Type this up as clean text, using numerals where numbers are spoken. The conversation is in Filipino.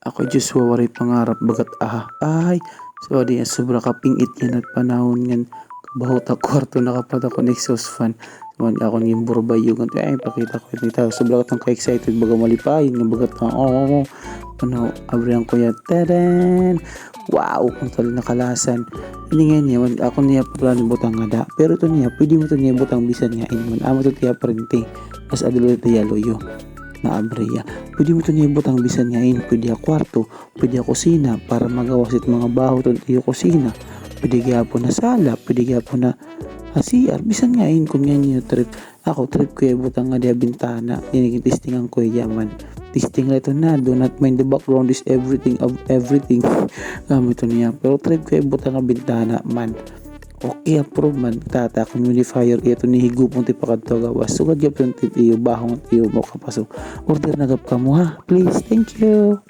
Ako Joshua waray pangarap bagat ay so di sobra kapingit yan at panahon ngan kabaho ta kwarto nakapat ako ng exhaust fan. Man ako ng burbayugan ay pakita ko ni tao sobra katang ka-excited baga malipayin nga bagat ka ano abrihan ko yan taren wow kung tali nakalasan ini nga niya ako niya plano butang nga da pero to niya pwede mo to niya butang bisan nga man amo to tiya printing as adalo tiya loyo na abriya pwede mo to niya butang bisan nga pwede a kwarto pwede a kusina para magawasit mga baho to tiyo kusina pwede gyapon na sala pwede gyapon na CR bisan nga kung nga niyo trip ako trip ko butang nga dia bintana ini testingan ko yaman testing lang ito na do not mind the background is everything of everything gamit to niya pero trip ko butang nga bintana man okay approve man tata kung humidifier ito ni higupon ti pakadto gawas sugad gyud yung tiyo bahong tiyo mo kapasok order na gap ka mo ha please thank you